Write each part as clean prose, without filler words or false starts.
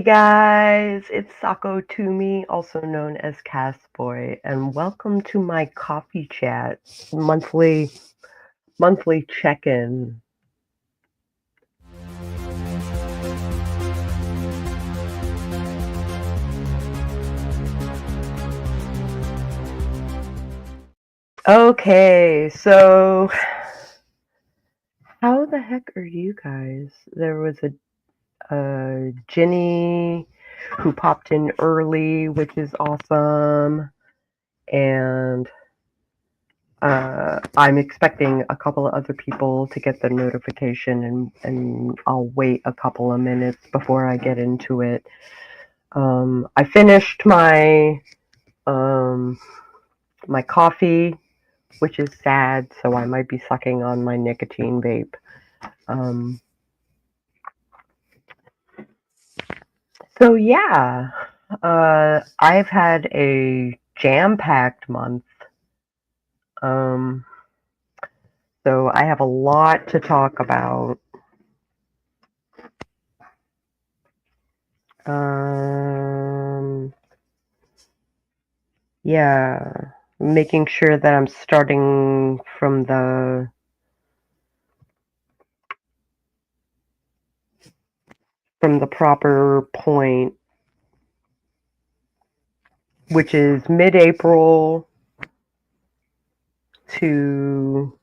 guys, it's Sako Tumi, also known as Cass Voit, and welcome to my coffee chat monthly check-in. Okay, so how the heck are you guys? There was a Ginny who popped in early, which is awesome, and I'm expecting a couple of other people to get the notification, and I'll wait a couple of minutes before I get into it. I finished my my coffee, which is sad, so I might be sucking on my nicotine vape. So yeah, I've had a jam-packed month. So I have a lot to talk about. Yeah, making sure that I'm starting from the proper point, which is mid-April to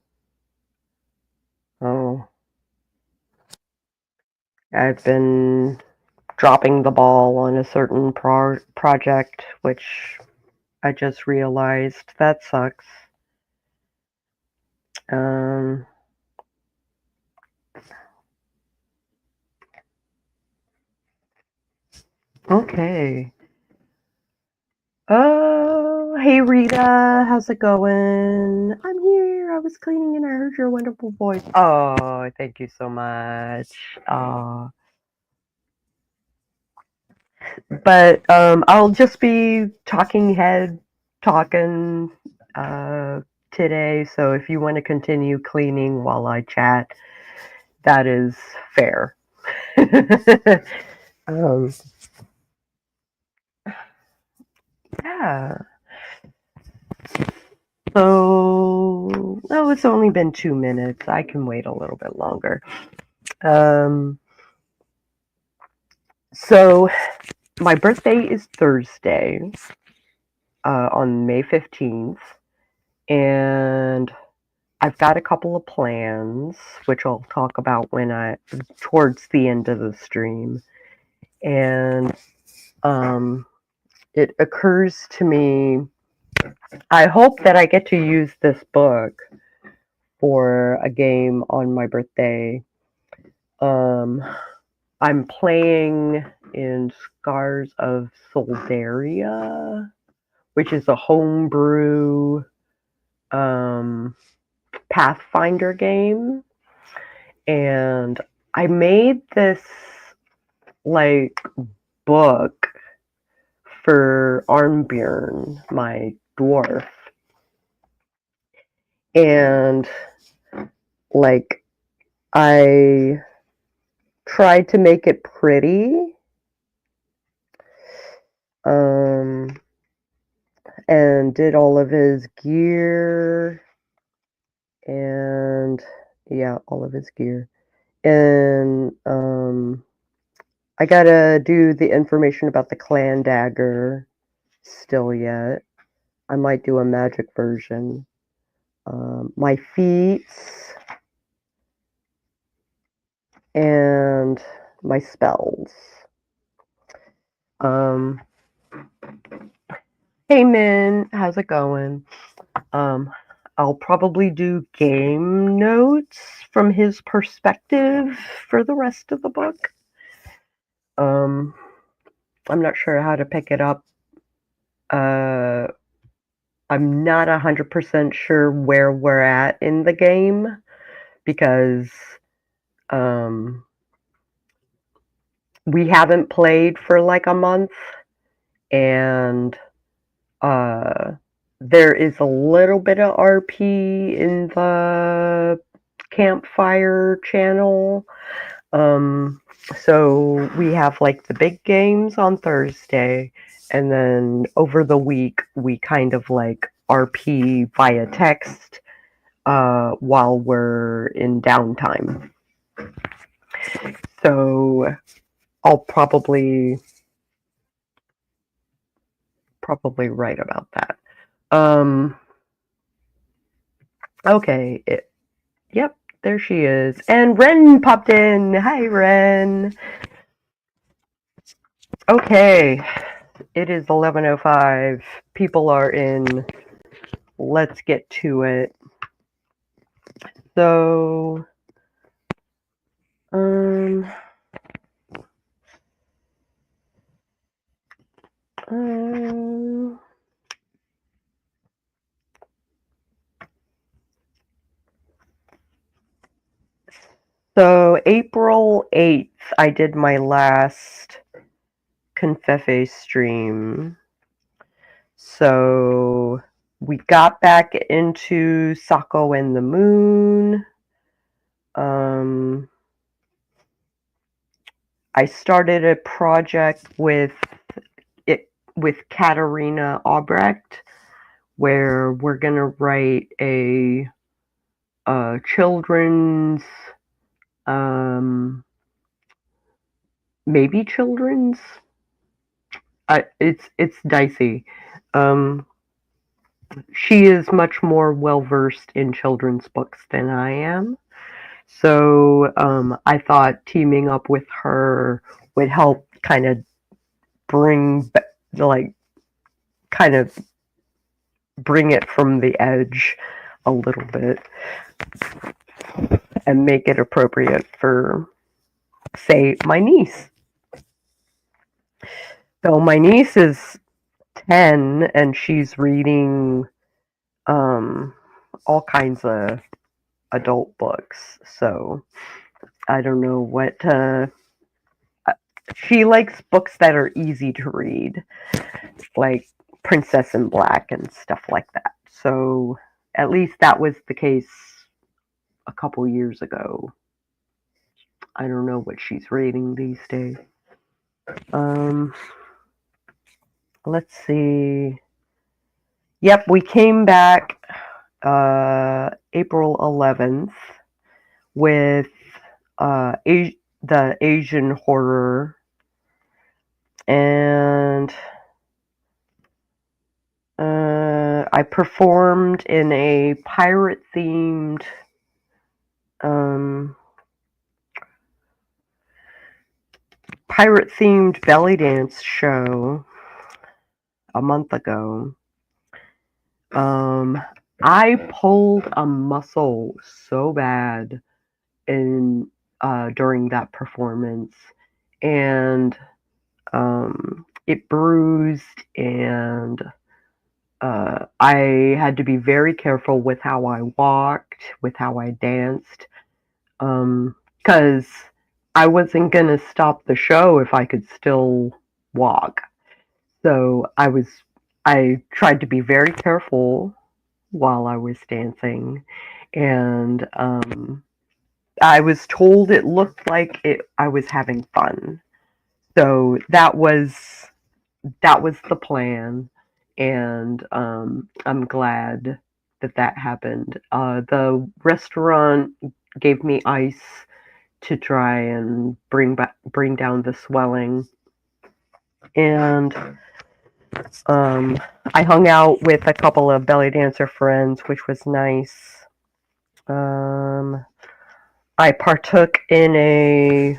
I've been dropping the ball on a certain project, which I just realized that sucks. Okay. Oh, hey Rita, how's it going? I'm here. I was cleaning and I heard your wonderful voice. Oh, thank you so much. But I'll just be talking today. So if you want to continue cleaning while I chat, that is fair. Yeah. So, it's only been 2 minutes. I can wait a little bit longer. So my birthday is Thursday, on May 15th, and I've got a couple of plans, which I'll talk about towards the end of the stream. And it occurs to me, I hope that I get to use this book for a game on my birthday. I'm playing in Scars of Soldaria, which is a homebrew Pathfinder game. And I made this book for Arnbjorn, my dwarf. And I tried to make it pretty. And did all of his gear, and all of his gear. And I gotta do the information about the clan dagger still yet. I might do a magic version. My feats and my spells. Hey Min, how's it going? I'll probably do game notes from his perspective for the rest of the book. I'm not sure how to pick it up. I'm not 100% sure where we're at in the game because we haven't played for a month, and there is a little bit of RP in the campfire channel. So we have like the big games on Thursday, and then over the week we kind of like RP via text while we're in downtime. So I'll probably write about that. Okay. Yep, there she is. And Ren popped in. Hi, Ren. Okay. It is 11:05. People are in. Let's get to it. So, um, so April 8th, I did my last Convefe stream. So we got back into Sako and the Moon. I started a project with Katarina Albrecht, where we're gonna write a children's, maybe children's. It's dicey. She is much more well versed in children's books than I am. So I thought teaming up with her would help kind of bring it from the edge a little bit and make it appropriate for, say, my niece. So my niece is 10 and she's reading all kinds of adult books. So I don't know what she likes books that are easy to read, like Princess in Black and stuff like that. So at least that was the case a couple years ago. I don't know what she's reading these days. Let's see. Yep, we came back April 11th with the Asian horror, and I performed in a pirate-themed belly dance show a month ago. I pulled a muscle so bad during that performance, and it bruised, and I had to be very careful with how I walked, with how I danced, because I wasn't going to stop the show if I could still walk. So I tried to be very careful while I was dancing, and I was told it looked like I was having fun. So that was the plan, and I'm glad that happened. The restaurant gave me ice to try and bring down the swelling, and I hung out with a couple of belly dancer friends, which was nice. I partook in a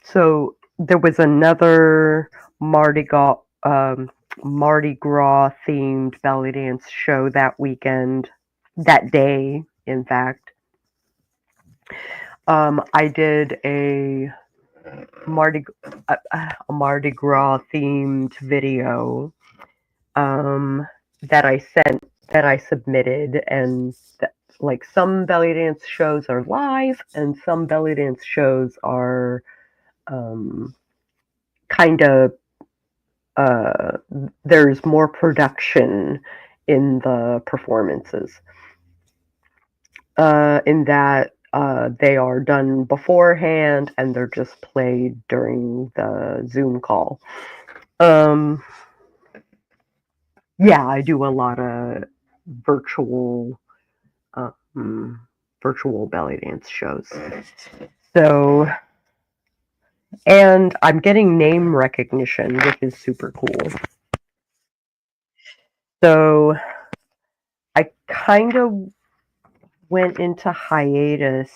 so there was another Mardi Gras themed belly dance show that weekend, that day, in fact. I did a Mardi Gras themed video that I submitted, and like some belly dance shows are live and some belly dance shows are kind of there's more production in the performances. In that They are done beforehand and they're just played during the Zoom call. Yeah, I do a lot of virtual virtual belly dance shows. So, and I'm getting name recognition, which is super cool. So, I kind of went into hiatus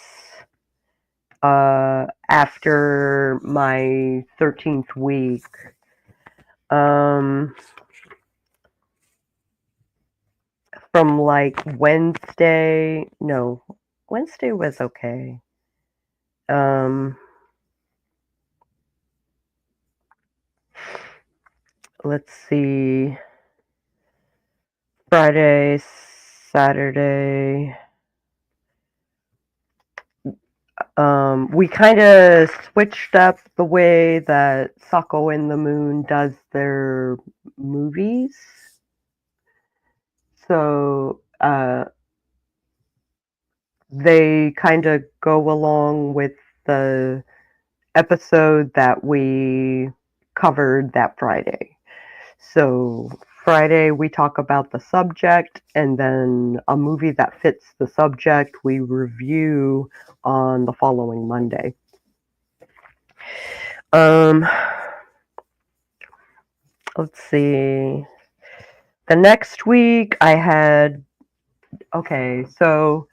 after my 13th week. From like Wednesday was okay. Let's see. Friday, Saturday. We kind of switched up the way that Sako and the Moon does their movies. So they kind of go along with the episode that we covered that Friday. So Friday we talk about the subject, and then a movie that fits the subject we review on the following Monday. Let's see. The next week I had so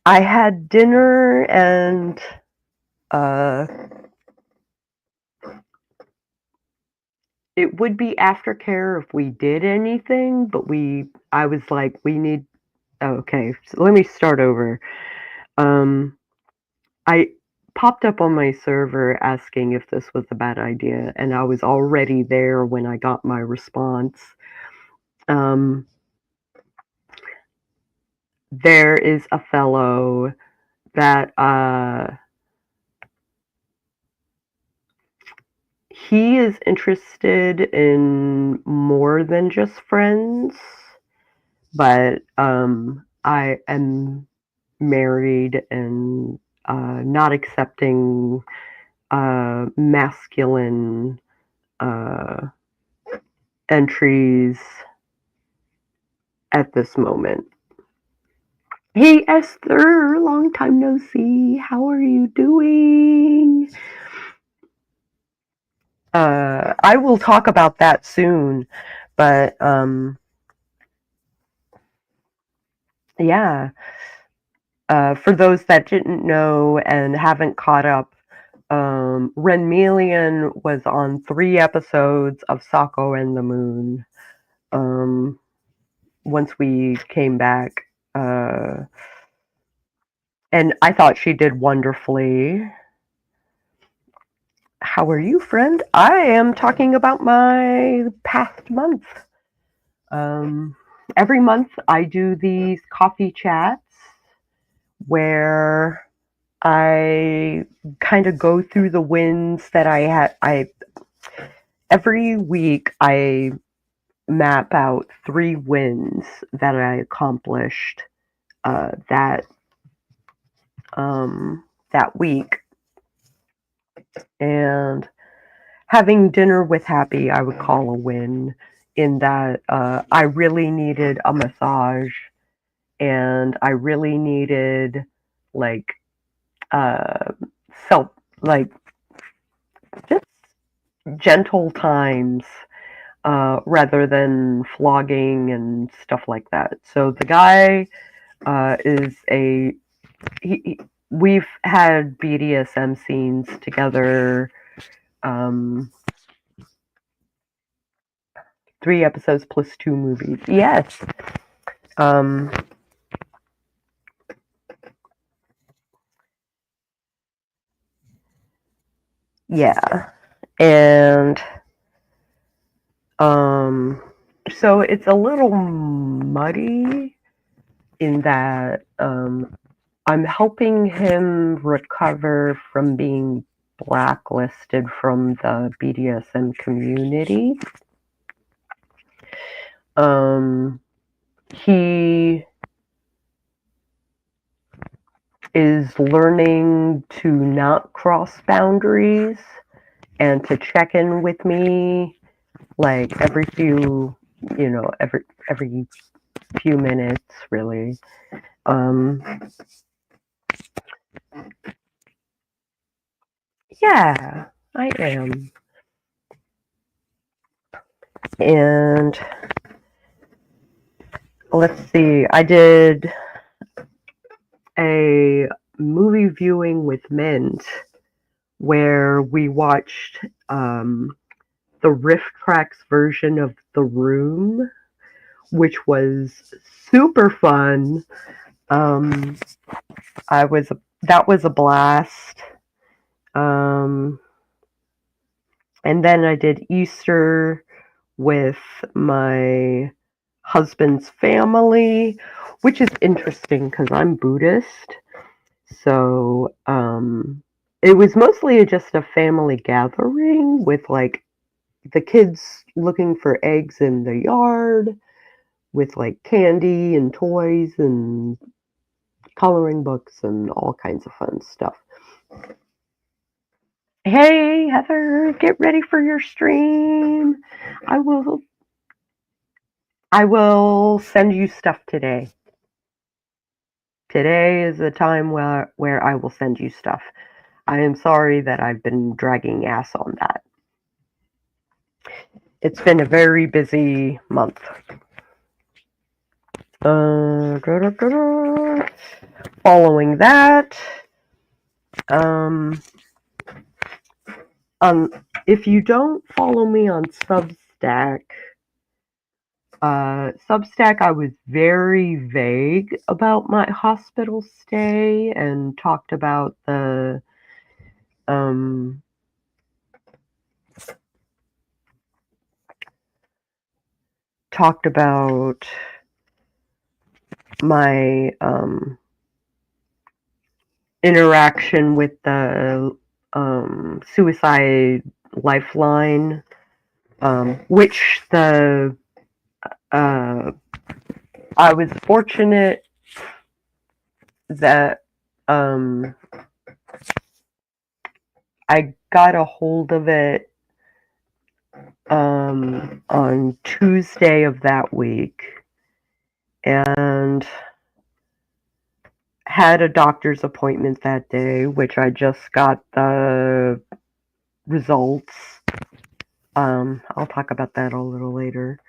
I had dinner and it would be aftercare if we did anything, but I was like, we need. Okay, so let me start over. I popped up on my server asking if this was a bad idea, and I was already there when I got my response. There is a fellow that he is interested in more than just friends, but I am married and not accepting masculine entries at this moment. Hey Esther, long time no see. How are you doing? I will talk about that soon, but yeah. For those that didn't know and haven't caught up, Renmelian was on 3 episodes of Sako and the Moon. Once we came back, and I thought she did wonderfully. How are you, friend? I am talking about my past month. Every month I do these coffee chats where I kind of go through the wins that I had. Every week I map out 3 wins that I accomplished that week, and having dinner with Happy I would call a win, in that I really needed a massage, and I really needed like self, like, just gentle times rather than flogging and stuff like that. So the guy is we've had BDSM scenes together, 3 episodes plus 2 movies. Yes. Yeah. And so it's a little muddy in that I'm helping him recover from being blacklisted from the BDSM community. He is learning to not cross boundaries and to check in with me like every few minutes, really. Yeah, I am. And let's see, I did a movie viewing with Mint where we watched the Riff Tracks version of The Room, which was super fun. That was a blast. And then I did Easter with my husband's family, which is interesting because I'm Buddhist. So it was mostly just a family gathering with like the kids looking for eggs in the yard with like candy and toys and coloring books and all kinds of fun stuff. Hey, Heather, get ready for your stream. I will send you stuff today. Today is the time where I will send you stuff. I am sorry that I've been dragging ass on that. It's been a very busy month. Following that, if you don't follow me on Substack, I was very vague about my hospital stay and talked about my interaction with the suicide lifeline, which I was fortunate that I got a hold of it on Tuesday of that week and had a doctor's appointment that day, which I just got the results. I'll talk about that a little later.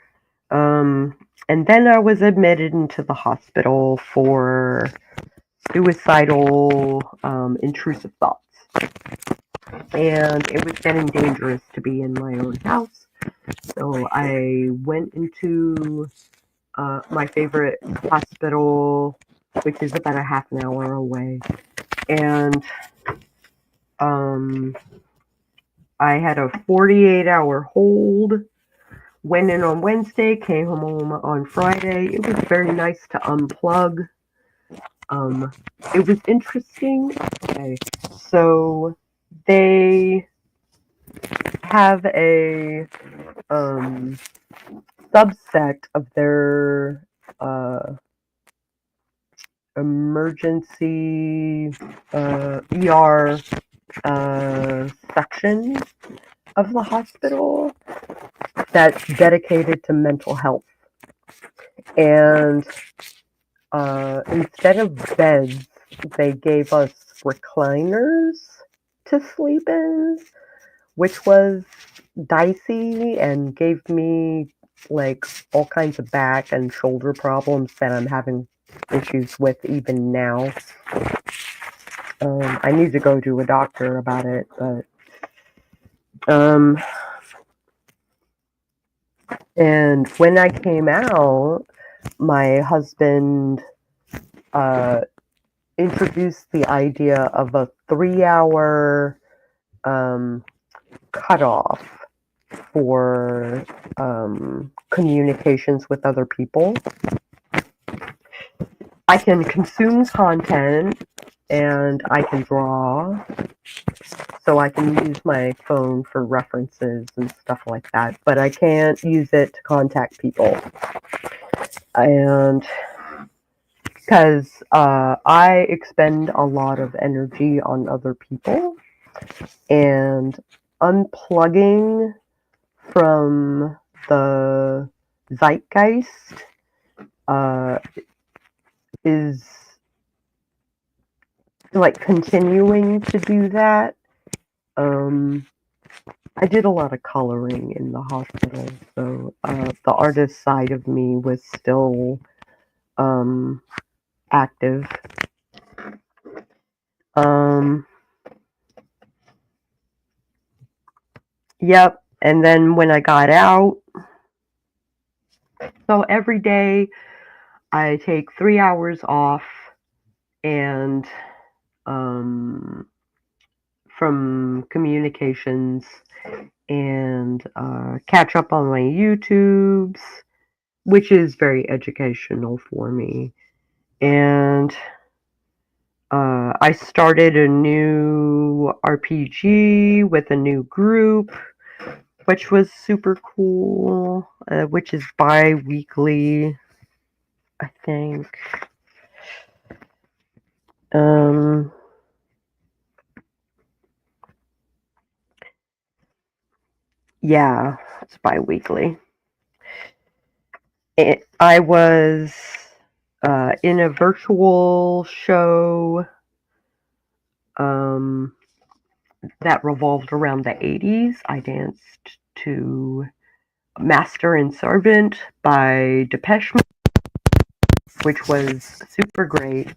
And then I was admitted into the hospital for suicidal intrusive thoughts. And it was getting dangerous to be in my own house. So I went into my favorite hospital, which is about a half an hour away. And I had a 48-hour hold. Went in on Wednesday, came home on Friday. It was very nice to unplug. It was interesting. Okay, so they have a subset of their emergency ER section of the hospital that's dedicated to mental health. And instead of beds, they gave us recliners to sleep in, which was dicey and gave me like all kinds of back and shoulder problems that I'm having issues with even now. I need to go to a doctor about it, but and when I came out, my husband introduced the idea of a 3-hour cutoff for communications with other people. I can consume content and I can draw, so I can use my phone for references and stuff like that, but I can't use it to contact people. And because I expend a lot of energy on other people, and unplugging from the zeitgeist is like continuing to do that. I did a lot of coloring in the hospital, so the artist side of me was still active. Yep, and then when I got out, so every day I take 3 hours off and from communications and catch up on my YouTubes, which is very educational for me. And I started a new RPG with a new group, which was super cool, which is bi-weekly, I think. Yeah, it's bi-weekly. I was in a virtual show that revolved around the 80s. I danced to Master and Servant by Depeche Mode, which was super great.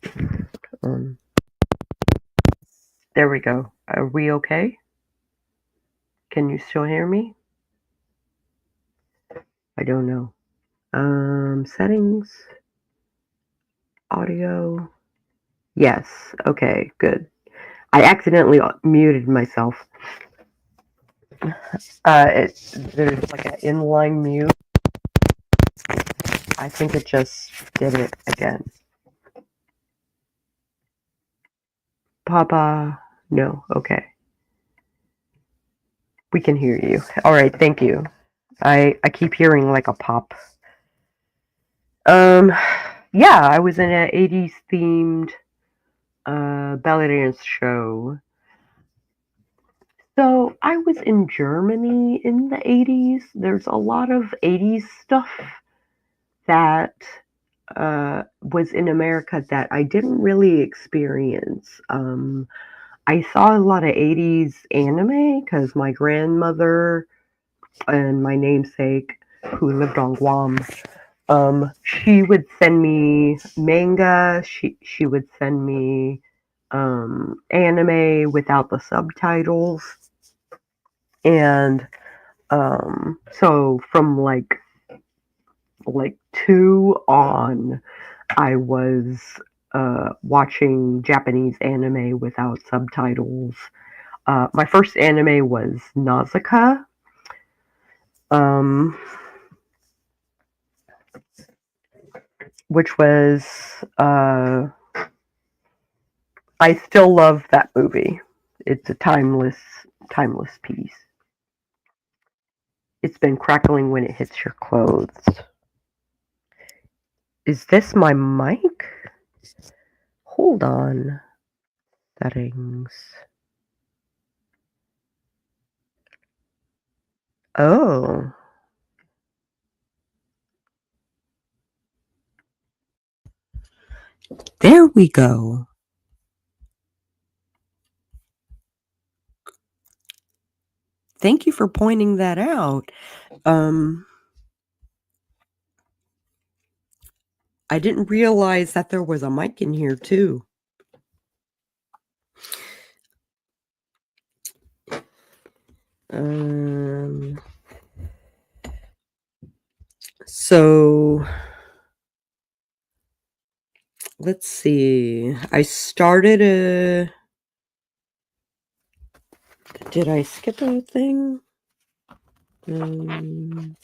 There we go. Are we okay? Can you still hear me? I don't know. Settings, audio. Yes. Okay, good. I accidentally muted myself. There's like an inline mute. I think it just did it again. Papa, no, okay. We can hear you. All right, thank you. I keep hearing like a pop. Yeah, I was in an 80s themed belly dance show. So I was in Germany in the 80s. There's a lot of 80s stuff that was in America that I didn't really experience. I saw a lot of 80s anime because my grandmother and my namesake, who lived on Guam, she would send me manga. She would send me anime without the subtitles, and so from like 2 on, I was watching Japanese anime without subtitles. My first anime was Nausicaa. Which was I still love that movie. It's a timeless piece. It's been crackling when it hits your clothes. Is this my mic? Hold on. Settings. Oh. There we go. Thank you for pointing that out. I didn't realize that there was a mic in here too. So let's see. I started a. Did I skip a thing? No,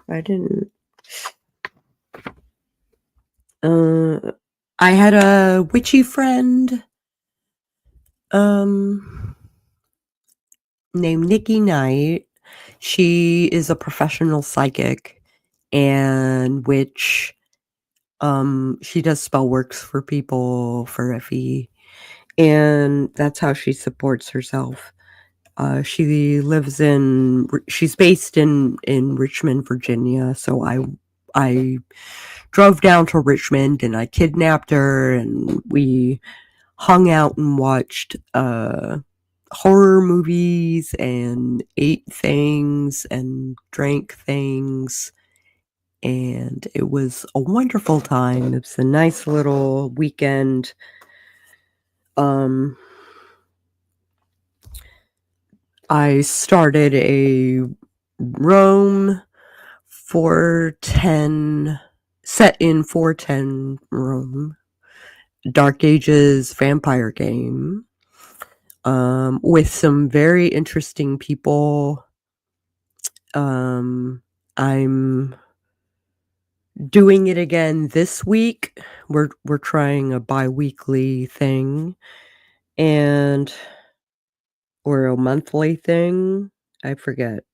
I didn't. I had a witchy friend named Nikki Knight. She is a professional psychic, and which she does spell works for people for FE, and that's how she supports herself. She's based in Richmond, Virginia, so I drove down to Richmond and I kidnapped her and we hung out and watched horror movies and ate things and drank things, and it was a wonderful time. It was a nice little weekend. I started a Rome 410 set in 410 Rome Dark Ages vampire game with some very interesting people. I'm doing it again this week. We're trying a bi-weekly thing or a monthly thing. I forget.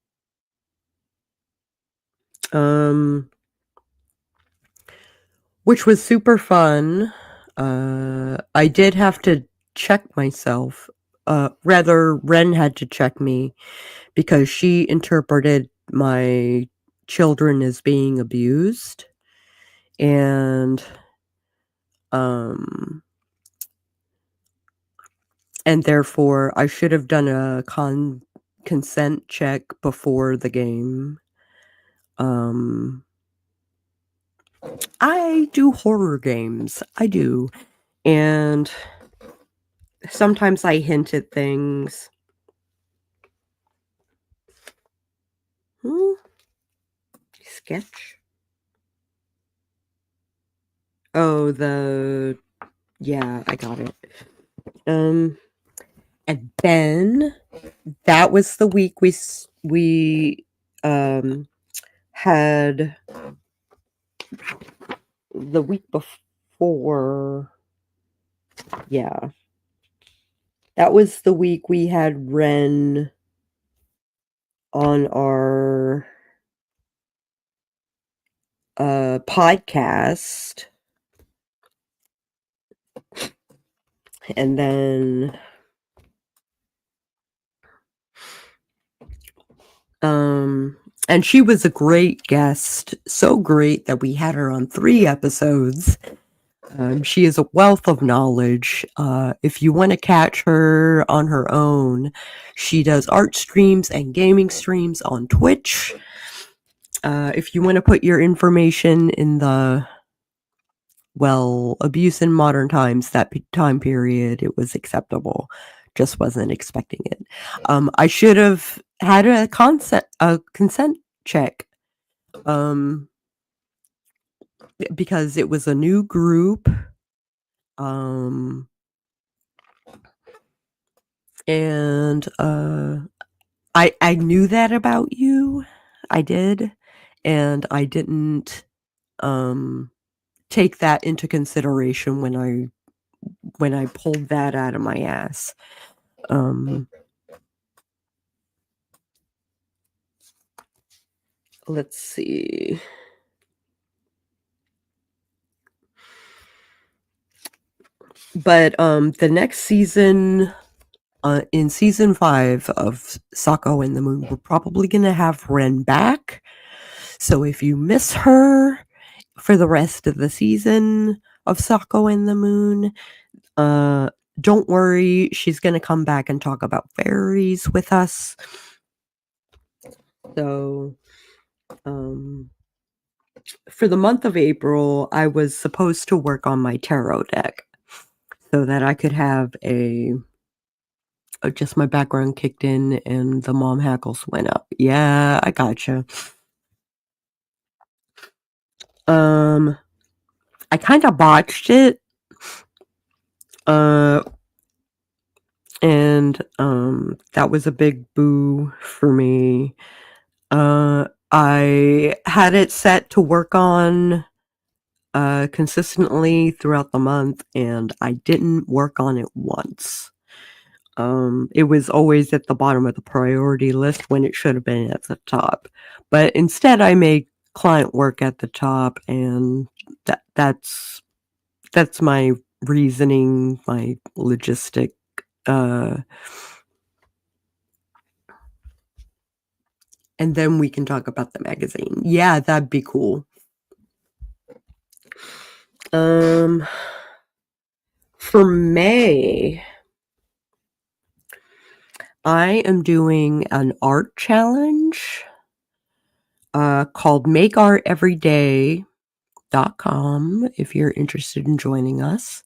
Which was super fun. I did have to check myself. Rather, Ren had to check me because she interpreted my children as being abused. And therefore I should have done a consent check before the game. I do horror games. I do. And sometimes I hint at things. Sketch? Oh, yeah, I got it. And then that was the week we had the week before. Yeah. That was the week we had Ren on our podcast. And then and she was a great guest, so great that we had her on 3 episodes. She is a wealth of knowledge. If you want to catch her on her own, she does art streams and gaming streams on Twitch. If you want to put your information in the abuse in modern times, that time period, it was acceptable. Just wasn't expecting it. I should have had a consent check. Because it was a new group. And I knew that about you. I did. And I didn't take that into consideration when I pulled that out of my ass. Let's see. But the next season, in season 5 of Sako and the Moon, we're probably going to have Ren back. So if you miss her for the rest of the season of Sako and the Moon, don't worry. She's going to come back and talk about fairies with us. So, for the month of April, I was supposed to work on my tarot deck so that I could have just my background kicked in and the mom hackles went up. Yeah, I gotcha. I kind of botched it. And that was a big boo for me. I had it set to work on consistently throughout the month, and I didn't work on it once. It was always at the bottom of the priority list when it should have been at the top. But instead, I made client work at the top, and that's my reasoning, my logistic. And then we can talk about the magazine. Yeah, that'd be cool. For May, I am doing an art challenge called makearteveryday.com if you're interested in joining us.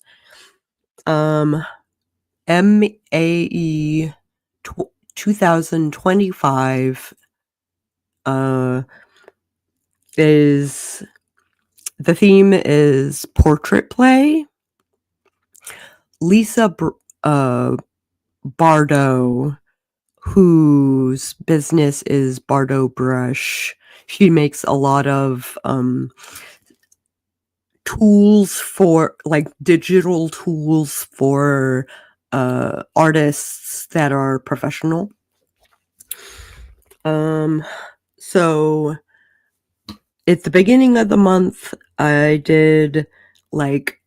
MAE 2025 is the theme is portrait play. Lisa Bardo, whose business is Bardo Brush, she makes a lot of tools for, like, digital tools for artists that are professional. So at the beginning of the month, I did like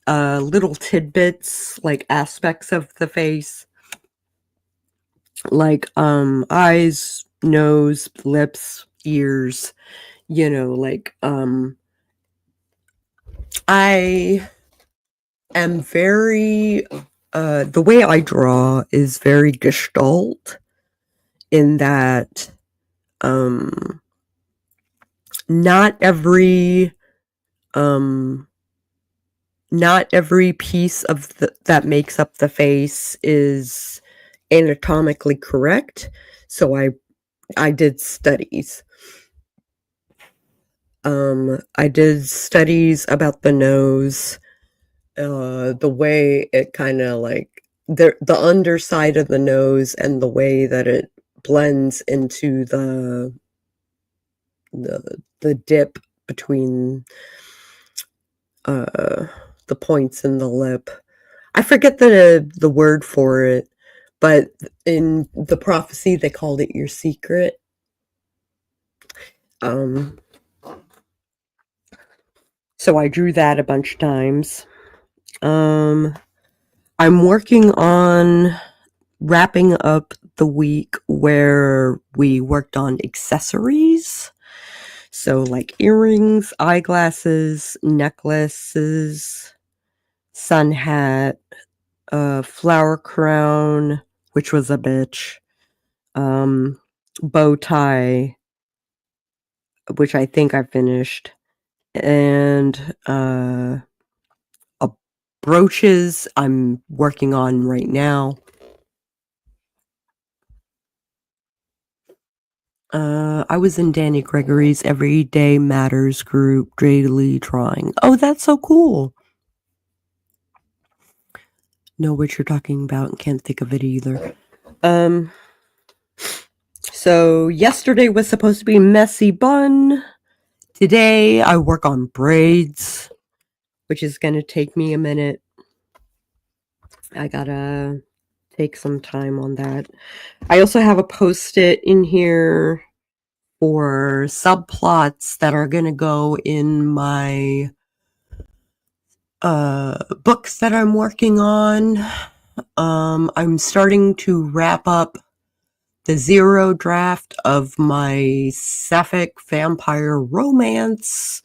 little tidbits, like aspects of the face, like eyes, nose, lips, ears, like I am very the way I draw is very gestalt, in that not every piece of that makes up the face is anatomically correct. So I did studies. I did studies about the nose, the way it kind of like the underside of the nose, and the way that it blends into the dip between the points in the lip. I forget the word for it, but in the prophecy they called it your secret. So I drew that a bunch of times. I'm working on wrapping up the week where we worked on accessories. So like earrings, eyeglasses, necklaces, sun hat, flower crown, which was a bitch, bow tie, which I think I finished, and brooches I'm working on right now. I was in Danny Gregory's Everyday Matters group daily drawing. Oh, that's so cool. Know what you're talking about and can't think of it either. So yesterday was supposed to be messy bun. Today I work on braids, which is going to take me a minute. I gotta take some time on that. I also have a post-it in here for subplots that are going to go in my books that I'm working on. I'm starting to wrap up the 0 draft of my Sapphic vampire romance.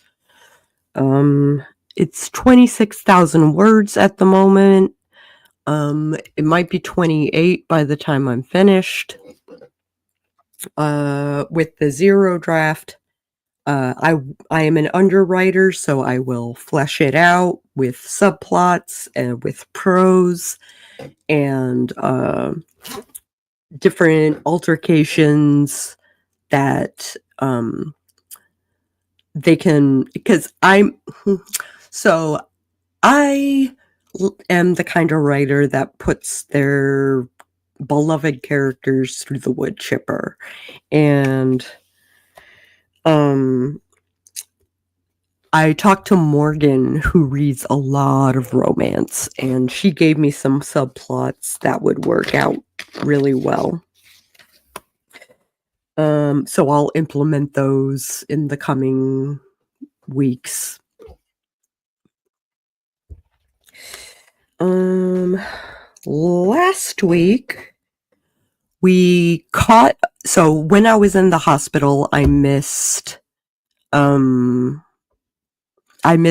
It's 26,000 words at the moment. It might be 28 by the time I'm finished. With the 0 draft, I am an underwriter, so I will flesh it out with subplots and with prose and different altercations that they can, because I am the kind of writer that puts their beloved characters through the wood chipper, and I talked to Morgan, who reads a lot of romance, and she gave me some subplots that would work out really well. So I'll implement those in the coming weeks. Last week so when I was in the hospital, I missed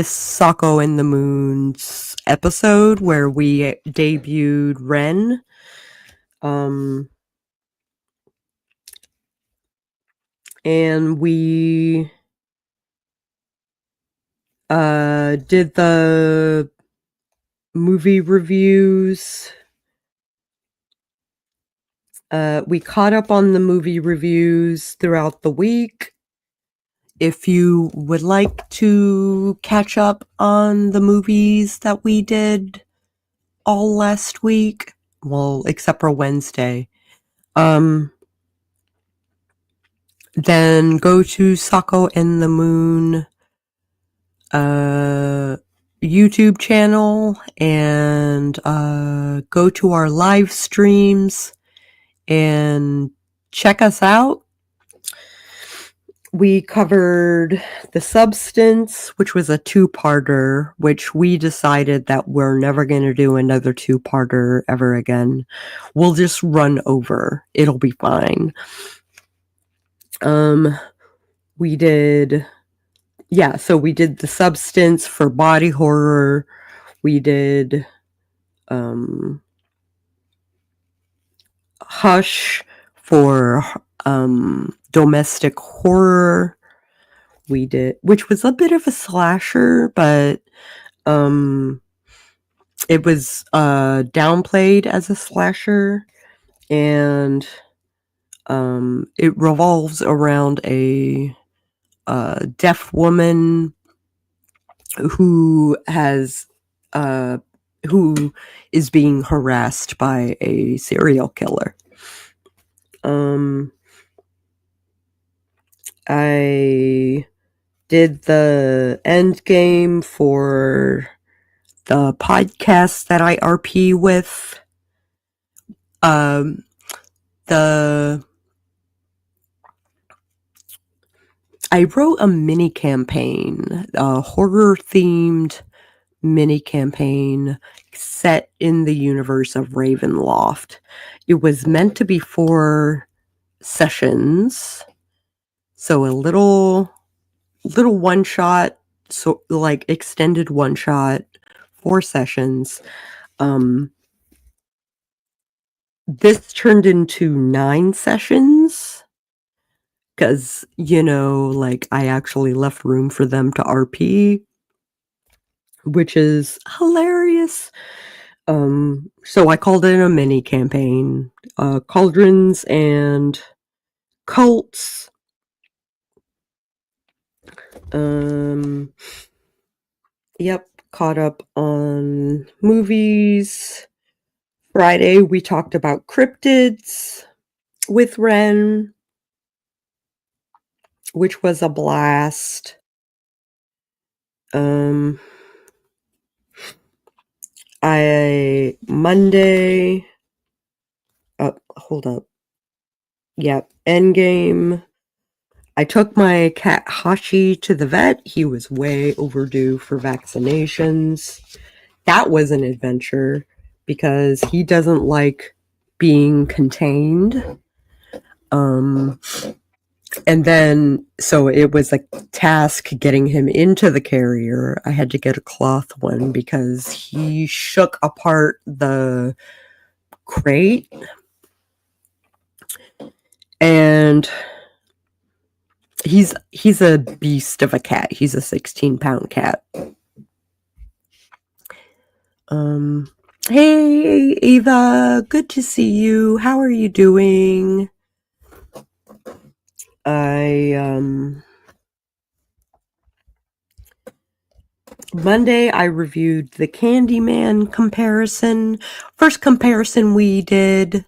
Sako and the Moon's episode where we debuted Ren. And we did the movie reviews. We caught up on the movie reviews throughout the week. If you would like to catch up on the movies that we did all last week, well, except for Wednesday, then go to Sako and the Moon YouTube channel and go to our live streams and check us out. We covered The Substance, which was a two-parter, which we decided that we're never going to do another two-parter ever again. We'll just run over. It'll be fine. We did The Substance for body horror. We did Hush for domestic horror. We did, which was a bit of a slasher, but it was downplayed as a slasher, and it revolves around a deaf woman who is being harassed by a serial killer. I did the end game for the podcast that I RP with. I wrote a mini campaign, a horror themed mini campaign set in the universe of Ravenloft. It was meant to be 4 sessions, so a little one shot, so like extended one shot, 4 sessions. This turned into 9 sessions because, like, I actually left room for them to RP, which is hilarious. So I called it a mini campaign. Cauldrons and cults. Yep, caught up on movies. Friday, we talked about cryptids with Ren, which was a blast. Monday, hold up. Yep, Endgame. I took my cat Hashi to the vet. He was way overdue for vaccinations. That was an adventure because he doesn't like being contained. And then, so it was a task getting him into the carrier. I had to get a cloth one because he shook apart the crate. And he's a beast of a cat. He's a 16-pound cat. Hey, Ava, good to see you. How are you doing? Monday, I reviewed the Candyman comparison. First comparison we did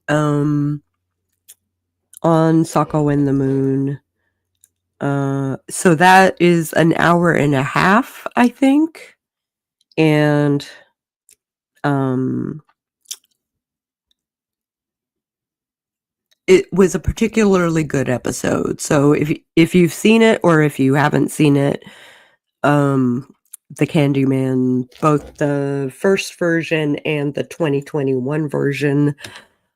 on Sako and the Moon. So that is an hour and a half, I think. And it was a particularly good episode. So if you've seen it or if you haven't seen it, the Candyman, both the first version and the 2021 version,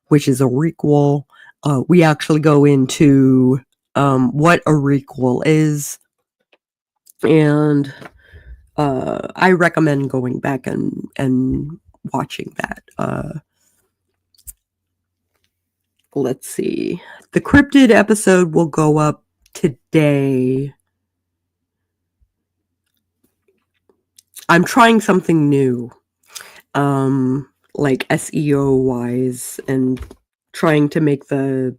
which is a requel, we actually go into what a requel is, and I recommend going back and watching that. Let's see. The cryptid episode will go up today. I'm trying something new, like SEO wise, and trying to make the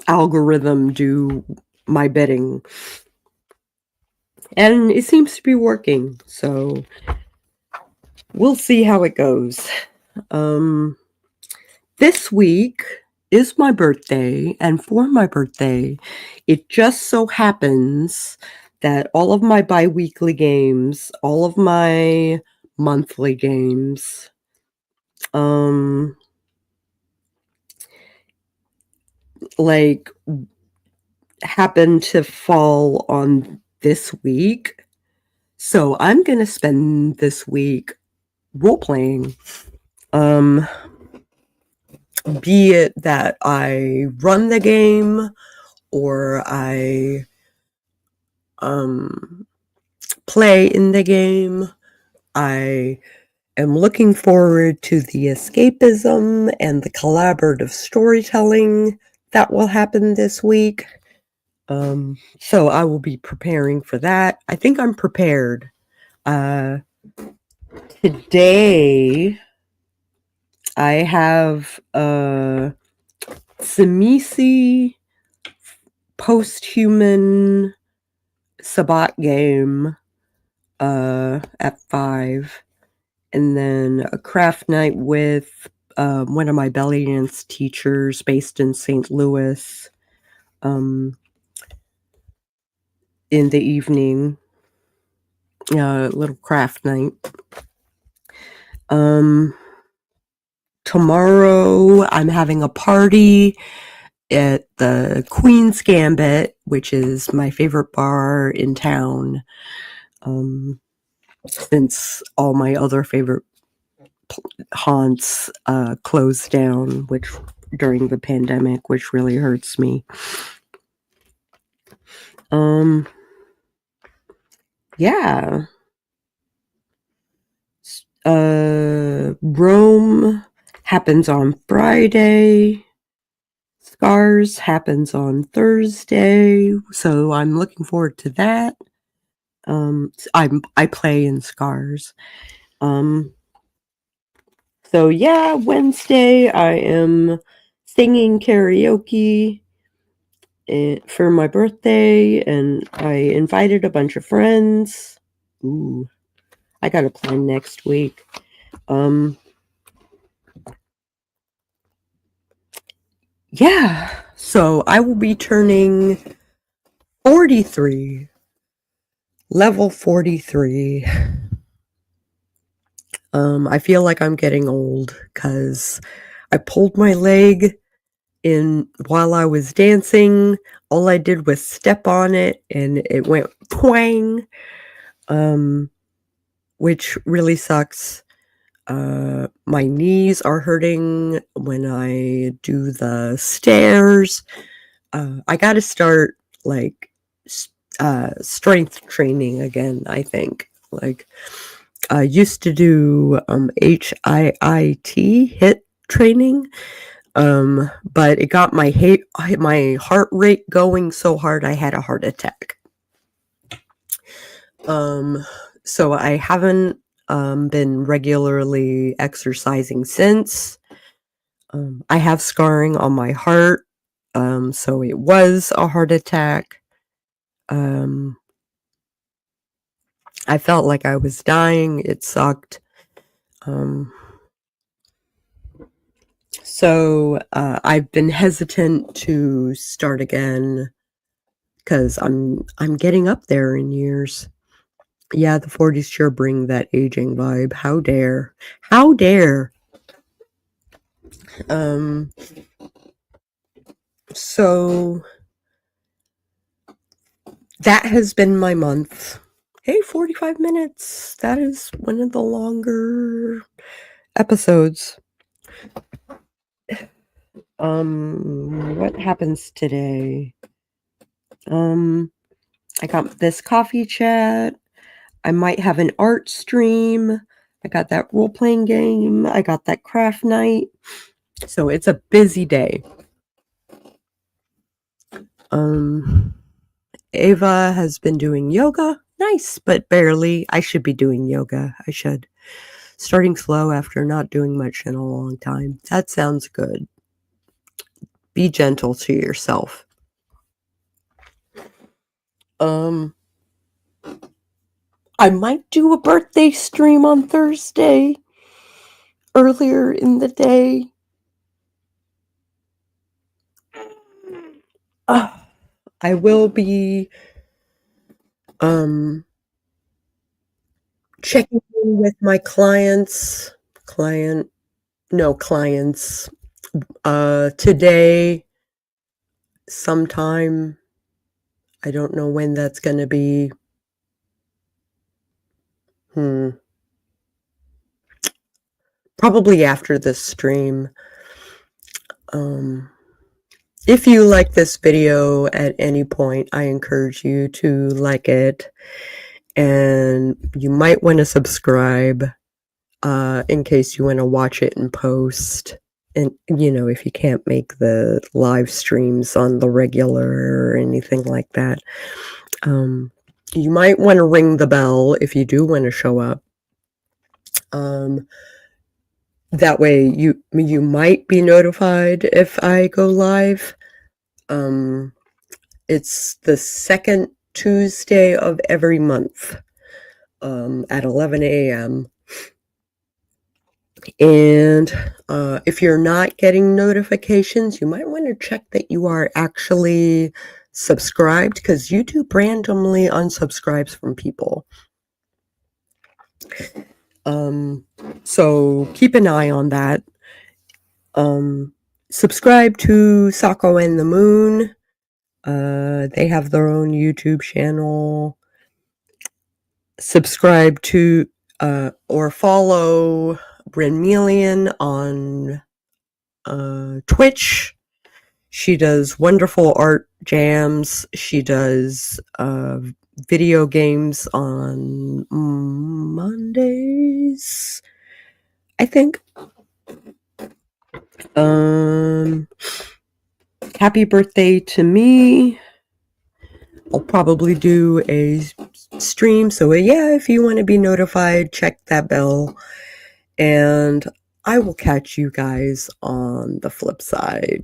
algorithm do my bidding, and it seems to be working. So we'll see how it goes. This week is my birthday, and for my birthday, it just so happens that all of my bi-weekly games, all of my monthly games, like, happen to fall on this week. So I'm gonna spend this week role-playing. Be it that I run the game or I play in the game. I am looking forward to the escapism and the collaborative storytelling that will happen this week. So I will be preparing for that. I think I'm prepared. Today I have a Simisi post-human Sabbat game at 5, and then a craft night with one of my belly dance teachers based in St. Louis in the evening, little craft night. Tomorrow I'm having a party at the Queen's Gambit, which is my favorite bar in town, since all my other favorite haunts closed down, which during the pandemic, which really hurts me. Yeah. Rome happens on Friday. Scars happens on Thursday, so I'm looking forward to that. I play in Scars. So yeah, Wednesday I am singing karaoke for my birthday, and I invited a bunch of friends. Ooh, I got a plan next week. Yeah, so I will be turning 43, level 43. I feel like I'm getting old because I pulled my leg in while I was dancing. All I did was step on it and it went twang, which really sucks. My knees are hurting when I do the stairs. I got to start like strength training again, I think. Like, I used to do HIIT training, but it got my heart rate going so hard I had a heart attack. So I haven't been regularly exercising since. I have scarring on my heart, so it was a heart attack. I felt like I was dying. It sucked. So I've been hesitant to start again because I'm getting up there in years. Yeah, the 40s sure bring that aging vibe. How dare. How dare. So that has been my month. Hey, 45 minutes. That is one of the longer episodes. What happens today? I got this coffee chat. I might have an art stream. I got that role-playing game. I got that craft night. So it's a busy day. Ava has been doing yoga. Nice, but barely. I should be doing yoga. I should. Starting slow after not doing much in a long time. That sounds good. Be gentle to yourself. I might do a birthday stream on Thursday. Earlier in the day. I will be checking in with my clients today sometime. I don't know when that's going to be. Probably after this stream. If you like this video at any point, I encourage you to like it, and you might want to subscribe in case you want to watch it in post. And, if you can't make the live streams on the regular or anything like that, you might want to ring the bell if you do want to show up. That way you might be notified if I go live. It's the second Tuesday of every month at 11 a.m. And if you're not getting notifications, you might want to check that you are actually subscribed, because YouTube randomly unsubscribes from people. So keep an eye on that. Subscribe to Sako and the Moon. They have their own YouTube channel. Subscribe to or follow Brenmelian on Twitch. She does wonderful art jams. She does video games on Mondays, I think. Happy birthday to me. I'll probably do a stream. So yeah, if you want to be notified, check that bell. And I will catch you guys on the flip side.